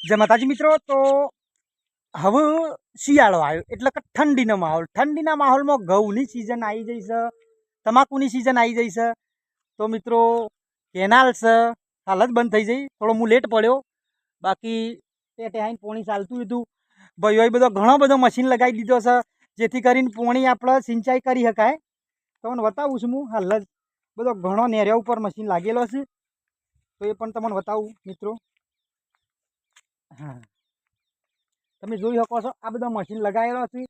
જય માતાજી મિત્રો। તો હવે શિયાળો આવ્યો એટલે કે ઠંડીના માહોલમાં ઘઉંની સિઝન આવી જઈ છે, તમાકુની સિઝન આવી જઈ છે। તો મિત્રો કેનાલ છે હાલ જ બંધ થઈ જઈ, થોડો હું લેટ પડ્યો, બાકી પેટે આવીને પોણી ચાલતું હતું। ભાઈઓએ ઘણો બધો મશીન લગાવી દીધો છે જેથી કરીને પોણી આપણે સિંચાઈ કરી શકાય। તમને બતાવું છું હું હાલ જ બધો ઘણો નેરિયા ઉપર મશીન લાગેલો છે, તો એ પણ તમને બતાવું મિત્રો। हाँ તમે જોઈ શકો છો આ બધા મશીન લગાવેલો છે।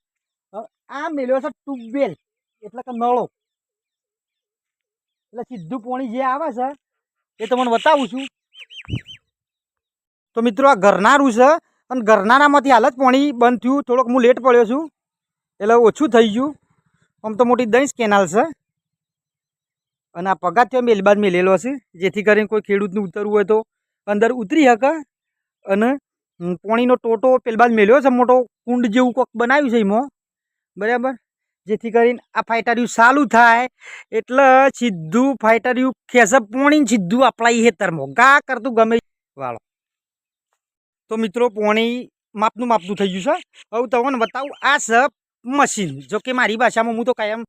આ મેલ્યો છે ટ્યુબવેલ એટલે કે નળો, એટલે સીધું પાણી જે આવે છે એ તમને બતાવું છું। તો મિત્રો આ ગરનારું છે અને ગરનારામાંથી હાલ જ પાણી બંધ થયું, થોડોક હું લેટ પડ્યો છું એટલે ઓછું થઈ ગયું। આમ તો મોટી દહીંસ કેનાલ છે અને આ પગાથિયો મેલબાદ મેલેલો છે જેથી કરીને કોઈ ખેડૂતને ઉતરવું હોય તો અંદર ઉતરી શકે। અને પાણીનો ટોટો પેલ બાદ મેલ્યો છે, મોટો કુંડ જેવું કોક બનાવ્યું છે એમાં, બરાબર, જેથી કરીને આ ફાઇટર્યું ચાલુ થાય એટલે સીધું ફાઇટર્યું ખેંચે પાણી સીધું આપણા ખેતરમાં ગા કરતું ગમે વાળો। તો મિત્રો પાણી માપનું થઈ ગયું છે। હવે તમને બતાવું આ છે મશીન, જો કે મારી ભાષામાં હું તો કાયમ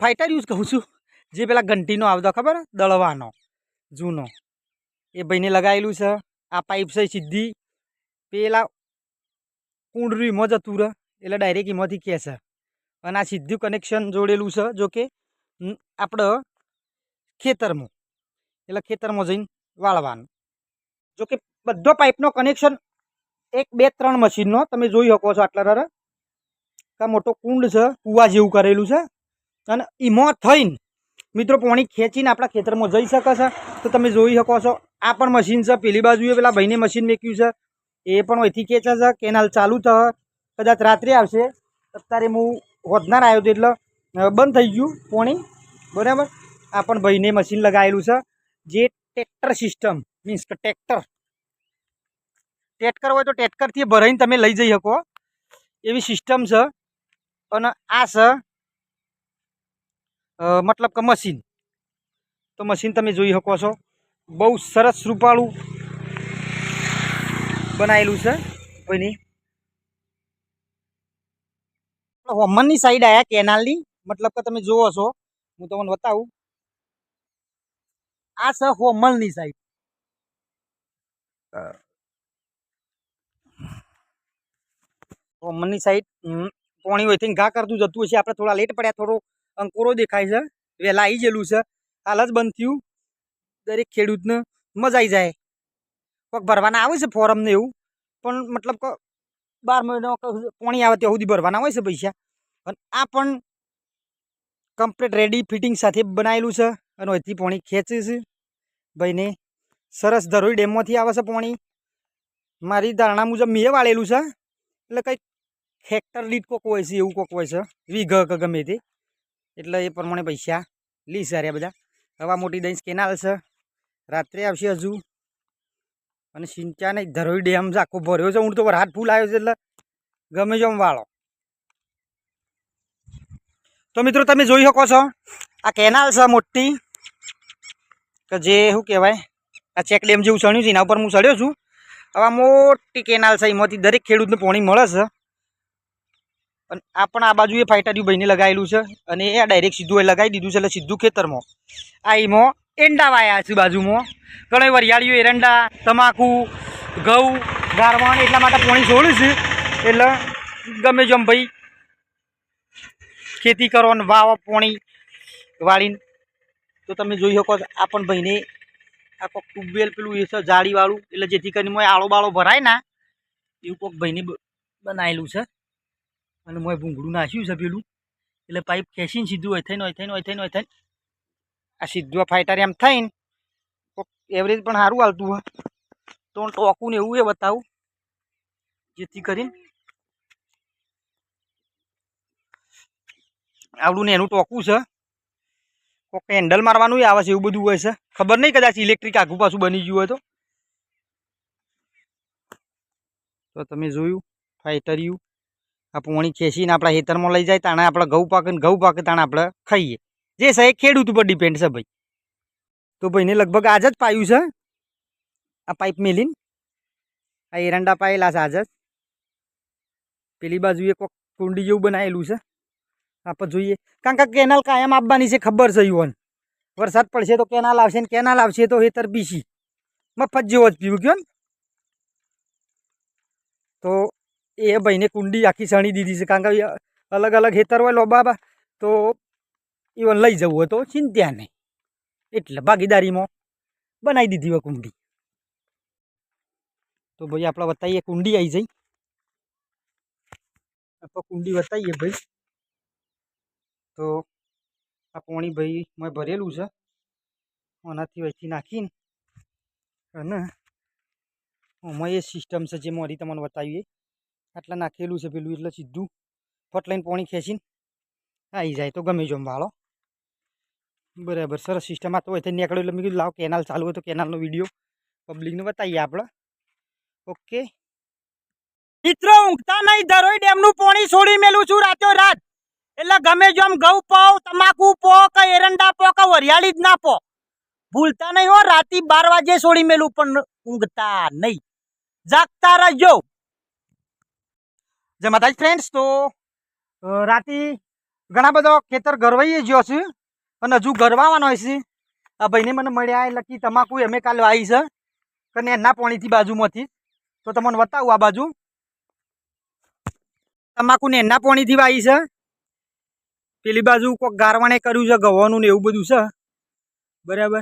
ફાઇટર્યું જ કહું છું, જે પેલા ઘંટીનો આવતો ખબર દળવાનો જૂનો, એ ભાઈને લગાવેલું છે। આ પાઇપ છે સીધી પેલા કુંડરી એમાં જતું રહે એટલે ડાયરેક્ટ એમાંથી ખેંચે અને આ સીધું કનેક્શન જોડેલું છે, જો કે આપણે ખેતરમાં એટલે ખેતરમાં જઈને વાળવાનું। જો કે બધો પાઇપનો કનેક્શન 1 2 3 મશીનનો તમે જોઈ શકો છો। આટલા રર આ મોટો કુંડ છે, કૂવા જેવું કરેલું છે અને એમાં થઈને મિત્રો પાણી ખેંચીને આપણા ખેતરમાં જઈ શકે છે। તો તમે જોઈ શકો છો આ પણ મશીન છે, પેલી બાજુએ પેલા ભાઈને મશીન મેક્યું છે એ પણ અહીંથી ખેંચે છે। કેનાલ ચાલુ થશે, કદાચ રાત્રે આવશે, અત્યારે હું હોદનાર આવ્યો હતો એટલે બંધ થઈ ગયું પાણી, બરાબર। આ પણ ભાઈને મશીન લગાવેલું છે, જે ટ્રેક્ટર સિસ્ટમ મીન્સ કે ટ્રેક્ટર હોય તો ટ્રેક્ટરથી ભરાઈને તમે લઈ જઈ શકો એવી સિસ્ટમ છે। અને આ છે મતલબ કે મશીન, તો મશીન તમે જોઈ શકો છો બહુ સરસ રૂપાળું બનાવેલું છે। કોઈની હોમનની સાઈડ આવ્યા કેનાલની, મતલબ કે તમે જોવો છો, હું તમને બતાવું, આ છે હોમલની સાઈડ। હોમનની સાઈડ પાણી હોયથી ઘા કરતું જતું હશે, આપણે થોડા લેટ પડ્યા, થોડો અંકોરો દેખાય છે, વહેલા આવી ગયેલું છે, હાલ જ બંધ થયું। દરેક ખેડૂતને મજા આવી જાય, કોઈક ભરવાના આવે છે ફોરમ ને એવું, પણ મતલબ કે 12 મહિનો પાણી આવે ત્યાં સુધી ભરવાના હોય છે પૈસા। અને આ પણ કમ્પ્લીટ રેડી ફિટિંગ સાથે બનાવેલું છે અને અહીંથી પાણી ખેંચે છે ભાઈને। સરસ ધરોઈ ડેમમાંથી આવે છે પાણી, મારી ધારણા મુજબ મેં વાળેલું છે એટલે કંઈક હેક્ટર દીઠ કોક હોય છે, એવું કોક હોય છે, વીઘ કે ગમે તે, એટલે એ પ્રમાણે પૈસા લી છે બધા। હવા મોટી દહીંસ કેનાલ છે, રાત્રે આવશે હજુ, અને સિંચાને ધરોઈ ડેમ આખો ભર્યો છે, હું તો રાત ફૂલ આવ્યો છે એટલે ગમે જેમ વાળો। તો મિત્રો તમે જોઈ શકો છો આ કેનાલ છે મોટી, કે જે શું કહેવાય આ ચેક ડેમ જેવું ચણ્યું છે એના ઉપર હું ચડ્યો છું। હવે આ મોટી કેનાલ છે, એમાંથી દરેક ખેડૂતને પાણી મળે છે। અને આ પણ આ બાજુ એ ફાઇટર્યું ભાઈને લગાવેલું છે અને એ ડાયરેક્ટ સીધું એ લગાવી દીધું છે એટલે સીધું ખેતરમાં। આ એમાં એંડા વાયા છે બાજુમાં, ઘણી વરિયાળીઓ, એરંડા, તમાકુ, ઘઉં, ગારવાણ, એટલા માટે પાણી છોડ્યું છે એટલે ગમે જેમ ભાઈ ખેતી કરો અને વાવો પાણી વાળીને। તો તમે જોઈ શકો છો આ પણ ભાઈને આ કોઈક ટ્યુબવેલ પેલું એ છે જાળીવાળું, એટલે જેથી કરીને મોય આળો બાળો ભરાય ના એવું કોઈક ભાઈને બનાવેલું છે। અને મોય ભૂંગળું નાખ્યું છે પેલું, એટલે પાઇપ ખેંચીને સીધું થઈને આ સીધું ફાઇટર એમ થઈને કોઈક એવરેજ પણ સારું હાલતું હોય તો ટોકું ને એવું એ બતાવું, જેથી કરીને આવડું ને એનું ટોકું છે, કોઈક હેન્ડલ મારવાનું આવે છે એવું બધું હોય છે, ખબર નહીં, કદાચ ઇલેક્ટ્રિક આગું પાછું બની ગયું હોય તો। તો તમે જોયું ફાઇટર્યું આ પાણી ખેંચીને આપણા ખેતરમાં લઈ જાય, તાણે આપણે ઘઉં પાકે તાણે આપણે ખાઈએ, જે છે એ ખેડૂત ઉપર ડિપેન્ડ છે ભાઈ। તો ભાઈને લગભગ આજ જ પાયું છે આ પાઇપ મેલીને, આ એરંડા પાયેલા છે આજે જ. પેલી બાજુએ કોઈક કુંડી જેવું બનાવેલું છે. આપણે જોઈએ, કારણ કે કેનાલ કાયમ આપવાની છે, ખબર છે યુવાન. વરસાદ પડશે તો કેનાલ આવશે ને કેનાલ આવશે તો હેતર બીસી મફત જેવો જ પીવું ગયો ને. તો એ ભાઈને કુંડી આખી સણી દીધી છે, કારણ કે અલગ અલગ હેતર હોય લોબા તો ઇવન લઈ જવું હોય તો ચિંતા નહીં, એટલે ભાગીદારીમાં બનાવી દીધી હોય કુંડી. તો ભાઈ આપણે બતાવીએ કુંડી આવી જઈ. આપણે કુંડી બતાવીએ ભાઈ. તો આ પાણી ભાઈ મેં ભરેલું છે, આનાથી અહીંથી નાખીને અને આમાં એ સિસ્ટમ છે જે મારી તમને બતાવીએ. આટલા નાખેલું છે પેલું, એટલે સીધું ફટ લઈને પાણી ખેંચીને આવી જાય તો ગમે જો વાળો. બરાબર, સરસ સિસ્ટમ. આ તો અહીંથી નીકળ્યો એટલે મેં કીધું લાવ કેનાલ ચાલુ હોય તો કેનાલનો વિડીયો પબ્લિકને બતાવીએ આપણે. ઓકે મિત્રો, ઊંઘતા નહીં, ધરોઈ ડેમનું પાણી છોડી મેલું છું રાતો રાત. એટલે ગમે જો આમ ઘઉં પાવ, તમાકુ પો કે એરંડા પો કે વરિયાળી જ ના પો, ભૂલતા નહીં હો. રાતી 12 વાગે છોડી મેલું, પણ ઊંઘતા નહીં, જાગતા રહેજો. જય માતાજી ફ્રેન્ડ્સ. તો રાતી ઘણા બધા ખેતર ગરવાઈએ ગયો છે અને હજુ ગરવાવાનો છે. આ ભાઈને મને મળ્યા એટલે કે તમાકુ અમે કાલે આવી છે કે એના પાણીથી બાજુમાંથી. તો તમને બતાવું, આ બાજુ તમાકુ ને એના પાણીથી વાવી છે. પેલી બાજુ કોઈક ગારવાણે કર્યું છે ગવાનું ને એવું બધું છે. બરાબર,